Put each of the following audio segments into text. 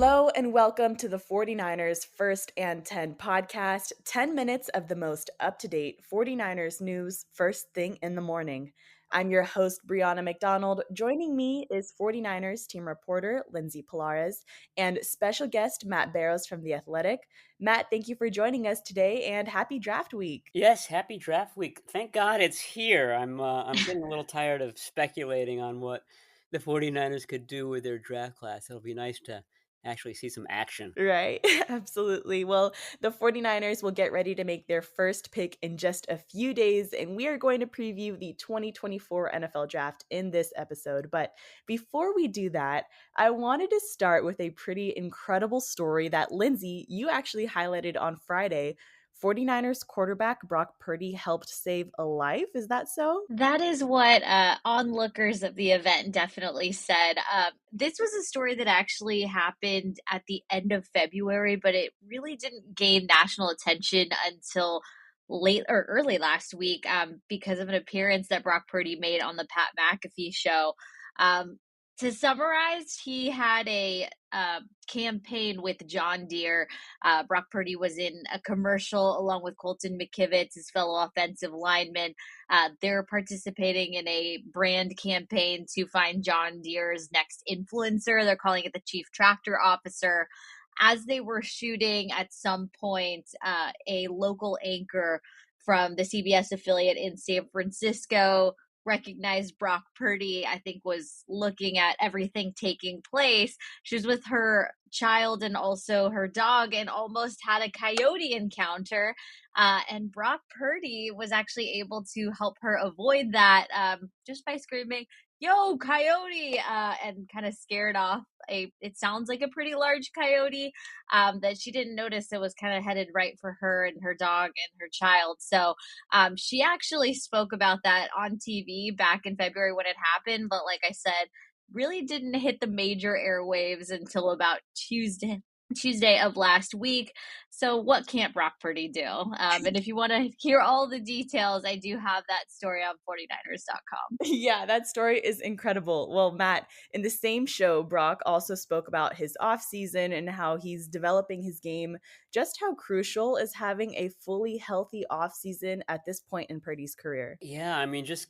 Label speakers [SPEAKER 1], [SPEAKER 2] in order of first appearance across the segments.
[SPEAKER 1] Hello and welcome to the 49ers First and 10 podcast, 10 minutes of the most up-to-date 49ers news first thing in the morning. I'm your host, Brianna McDonald. Joining me is 49ers team reporter, Lindsay Pilares, and special guest, Matt Barrows from The Athletic. Matt, thank you for joining us today and happy draft week.
[SPEAKER 2] Yes, happy draft week. Thank God it's here. I'm getting a little tired of speculating on what the 49ers could do with their draft class. It'll be nice to actually see some action.
[SPEAKER 1] Right, absolutely. Well, the 49ers will get ready to make their first pick in just a few days, and we are going to preview the 2024 NFL Draft in this episode. But before we do that, I wanted to start with a pretty incredible story that Lindsay, you actually highlighted on Friday. 49ers quarterback Brock Purdy helped save a life. Is that so?
[SPEAKER 3] That is what onlookers of the event definitely said. This was a story that actually happened at the end of February, but it really didn't gain national attention until late or early last week because of an appearance that Brock Purdy made on the Pat McAfee show. Um, to summarize, he had a campaign with John Deere. Brock Purdy was in a commercial along with Colton McKivitz, his fellow offensive lineman. They're participating in a brand campaign to find John Deere's next influencer. They're calling it the Chief Tractor Officer. As they were shooting, at some point, a local anchor from the CBS affiliate in San Francisco recognized Brock Purdy, I think was looking at everything taking place. She was with her child and also her dog and almost had a coyote encounter. And Brock Purdy was actually able to help her avoid that just by screaming, "Yo, coyote!" And kind of scared off it sounds like a pretty large coyote that she didn't notice it was kind of headed right for her and her dog and her child. So she actually spoke about that on TV back in February when it happened, but like I said, really didn't hit the major airwaves until about Tuesday of last week. So what can't Brock Purdy do? And if you want to hear all the details, I do have that story on 49ers.com.
[SPEAKER 1] Yeah, that story is incredible. Well, Matt, in the same show, Brock also spoke about his offseason and how he's developing his game. Just how crucial is having a fully healthy offseason at this point in Purdy's career?
[SPEAKER 2] Yeah, just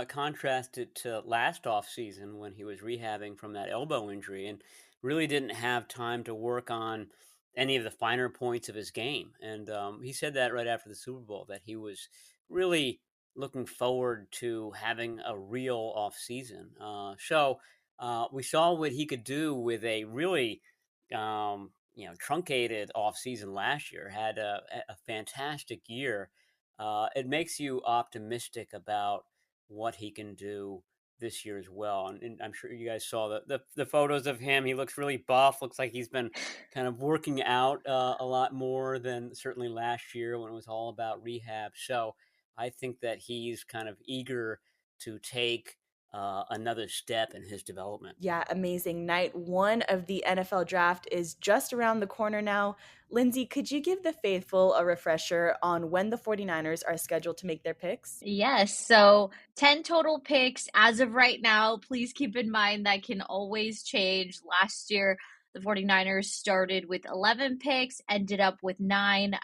[SPEAKER 2] contrast it to last offseason when he was rehabbing from that elbow injury and really didn't have time to work on any of the finer points of his game. And he said that right after the Super Bowl, that he was really looking forward to having a real offseason. We saw what he could do with a really truncated offseason last year, had a fantastic year. It makes you optimistic about what he can do this year as well. And I'm sure you guys saw the photos of him. He looks really buff. Looks like he's been kind of working out a lot more than certainly last year when it was all about rehab. So I think that he's kind of eager to take another step in his development.
[SPEAKER 1] Yeah, amazing. Night one of the NFL draft is just around the corner now. Lindsay, could you give the faithful a refresher on when the 49ers are scheduled to make their picks?
[SPEAKER 3] Yes, so 10 total picks as of right now. Please keep in mind that can always change. Last year, the 49ers started with 11 picks, ended up with 9.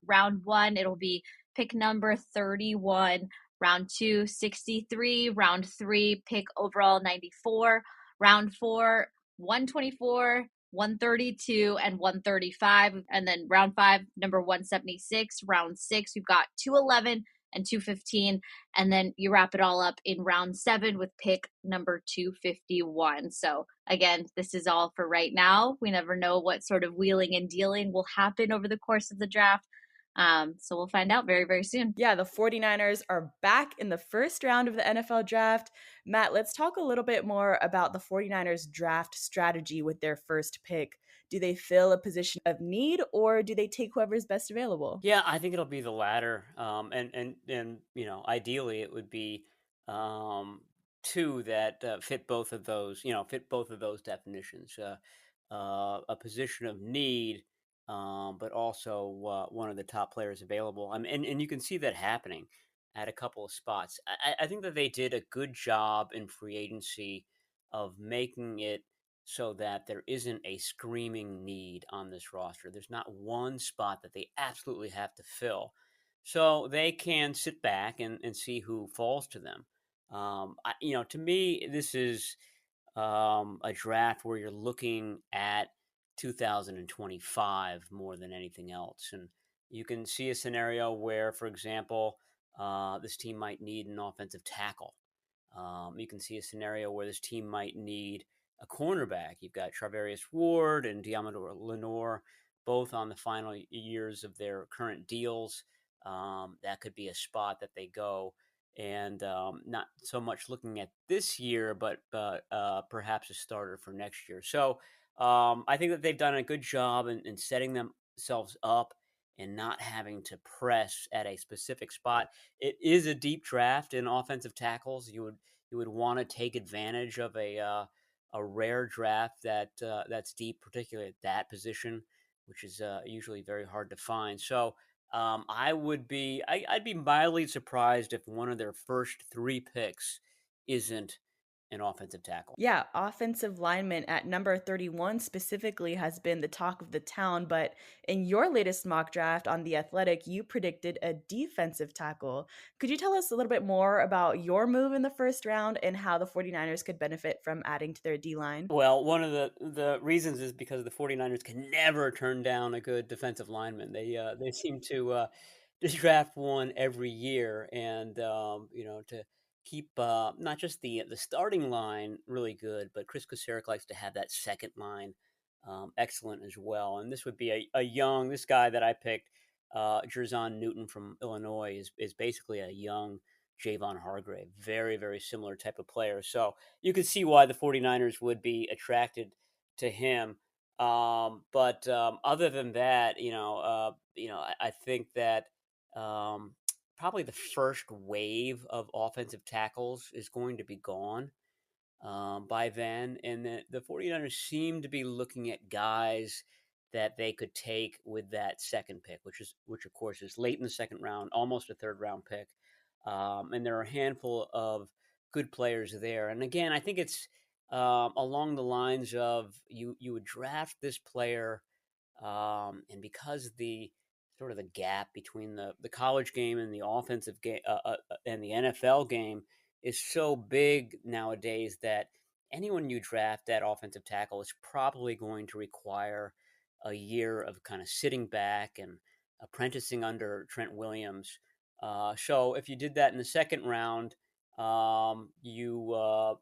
[SPEAKER 3] Round 1, it'll be pick number 31. Round 2, 63. Round 3, pick overall 94. Round 4, 124. 132 and 135, and then round 5 number 176. Round 6 we've got 211 and 215. And then you wrap it all up in round 7 with pick number 251. So again, this is all for right now. We never know what sort of wheeling and dealing will happen over the course of the draft. So we'll find out very, very soon.
[SPEAKER 1] Yeah, the 49ers are back in the first round of the NFL draft. Matt, let's talk a little bit more about the 49ers draft strategy with their first pick. Do they fill a position of need or do they take whoever's best available?
[SPEAKER 2] Yeah, I think it'll be the latter. Ideally it would be two that fit both of those. Fit both of those definitions. A position of need, but also one of the top players available. And you can see that happening at a couple of spots. I think that they did a good job in free agency of making it so that there isn't a screaming need on this roster. There's not one spot that they absolutely have to fill. So they can sit back and see who falls to them. To me, this is a draft where you're looking at 2025 more than anything else. And you can see a scenario where, for example, this team might need an offensive tackle. You can see a scenario where this team might need a cornerback. You've got Charvarius Ward and Diamador Lenore, both on the final years of their current deals. That could be a spot that they go, and not so much looking at this year, but perhaps a starter for next year. So I think that they've done a good job in setting themselves up and not having to press at a specific spot. It is a deep draft in offensive tackles. You would want to take advantage of a rare draft that's deep, particularly at that position, which is usually very hard to find. So I'd be mildly surprised if one of their first three picks isn't an offensive tackle.
[SPEAKER 1] Yeah, offensive lineman at number 31 specifically has been the talk of the town, but in your latest mock draft on The Athletic, you predicted a defensive tackle. Could you tell us a little bit more about your move in the first round and how the 49ers could benefit from adding to their D line?
[SPEAKER 2] Well, one of the reasons is because the 49ers can never turn down a good defensive lineman. They seem to just draft one every year, and to keep not just the starting line really good, but Chris Kocurek likes to have that second line excellent as well. And this would be a young this guy that I picked, Jerzon Newton from Illinois, is basically a young Javon Hargrave, very very similar type of player. So you could see why the 49ers would be attracted to him. But other than that, I think that um, probably the first wave of offensive tackles is going to be gone by then. And the 49ers seem to be looking at guys that they could take with that second pick, which of course is late in the second round, almost a third round pick. And there are a handful of good players there. And again, I think it's along the lines of you would draft this player, and because the sort of the gap between the college game and the offensive game and the NFL game is so big nowadays that anyone you draft at offensive tackle is probably going to require a year of kind of sitting back and apprenticing under Trent Williams. So if you did that in the second round, you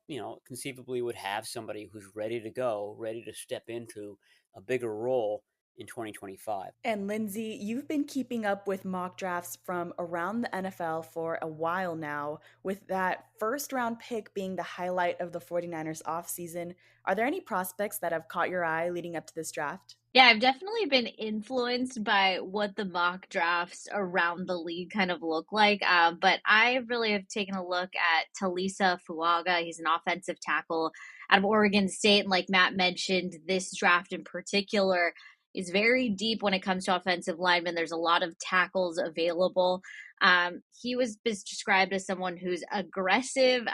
[SPEAKER 2] conceivably would have somebody who's ready to go, ready to step into a bigger role in 2025.
[SPEAKER 1] And Lindsay, you've been keeping up with mock drafts from around the NFL for a while now, with that first round pick being the highlight of the 49ers offseason. Are there any prospects that have caught your eye leading up to this draft?
[SPEAKER 3] Yeah, I've definitely been influenced by what the mock drafts around the league kind of look like. But I really have taken a look at Talisa Fuaga. He's an offensive tackle out of Oregon State. And like Matt mentioned, this draft in particular is very deep when it comes to offensive linemen. There's a lot of tackles available. He was described as someone who's aggressive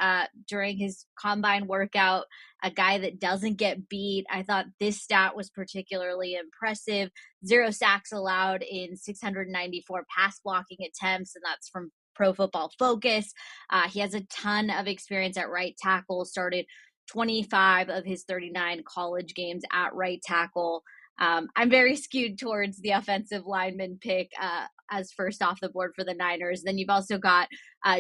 [SPEAKER 3] during his combine workout, a guy that doesn't get beat. I thought this stat was particularly impressive. 0 sacks allowed in 694 pass blocking attempts, and that's from Pro Football Focus. He has a ton of experience at right tackle, started 25 of his 39 college games at right tackle. I'm very skewed towards the offensive lineman pick as first off the board for the Niners. Then you've also got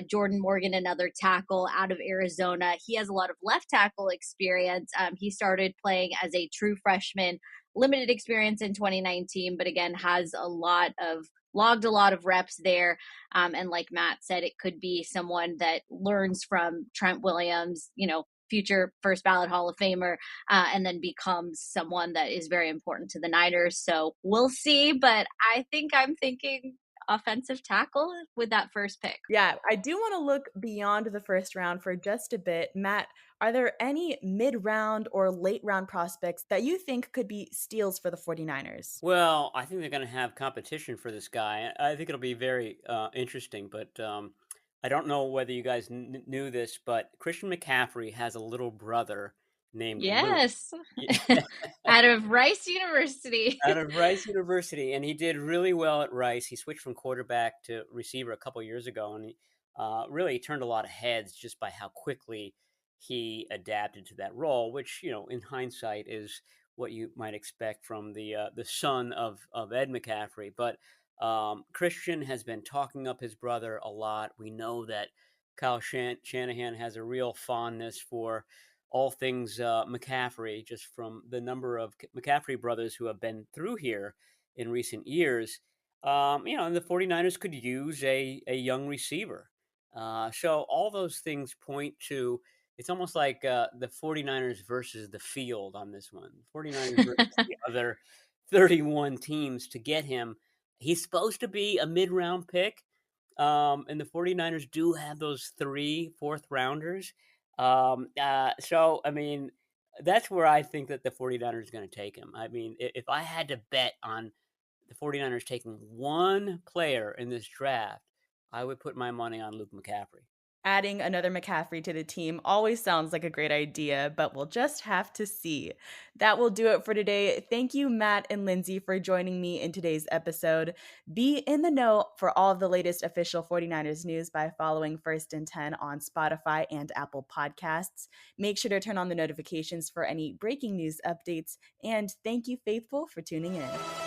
[SPEAKER 3] Jordan Morgan, another tackle out of Arizona. He has a lot of left tackle experience. He started playing as a true freshman, limited experience in 2019, but again, has logged a lot of reps there. And like Matt said, it could be someone that learns from Trent Williams, future first ballot Hall of Famer, and then becomes someone that is very important to the Niners. So we'll see, but I think I'm thinking offensive tackle with that first pick.
[SPEAKER 1] Yeah, I do want to look beyond the first round for just a bit. Matt, are there any mid round or late round prospects that you think could be steals for the 49ers?
[SPEAKER 2] Well, I think they're going to have competition for this guy. I think it'll be very interesting, but I don't know whether you guys knew this, but Christian McCaffrey has a little brother named Luke.
[SPEAKER 3] Yes. Out of Rice University.
[SPEAKER 2] Out of Rice University, and he did really well at Rice. He switched from quarterback to receiver a couple years ago, and he really turned a lot of heads just by how quickly he adapted to that role. Which, in hindsight, is what you might expect from the son of Ed McCaffrey. But Christian has been talking up his brother a lot. We know that Kyle Shanahan has a real fondness for all things McCaffrey, just from the number of McCaffrey brothers who have been through here in recent years. And the 49ers could use a young receiver. So all those things point to it's almost like the 49ers versus the field on this one. 49ers versus the other 31 teams to get him. He's supposed to be a mid-round pick. And the 49ers do have those 3 4th-rounders. So, I mean, that's where I think that the 49ers are going to take him. I mean, if I had to bet on the 49ers taking one player in this draft, I would put my money on Luke McCaffrey.
[SPEAKER 1] Adding another McCaffrey to the team always sounds like a great idea, but we'll just have to see. That will do it for today. Thank you, Matt and Lindsay, for joining me in today's episode. Be in the know for all of the latest official 49ers news by following First and 10 on Spotify and Apple Podcasts. Make sure to turn on the notifications for any breaking news updates. And thank you, Faithful, for tuning in.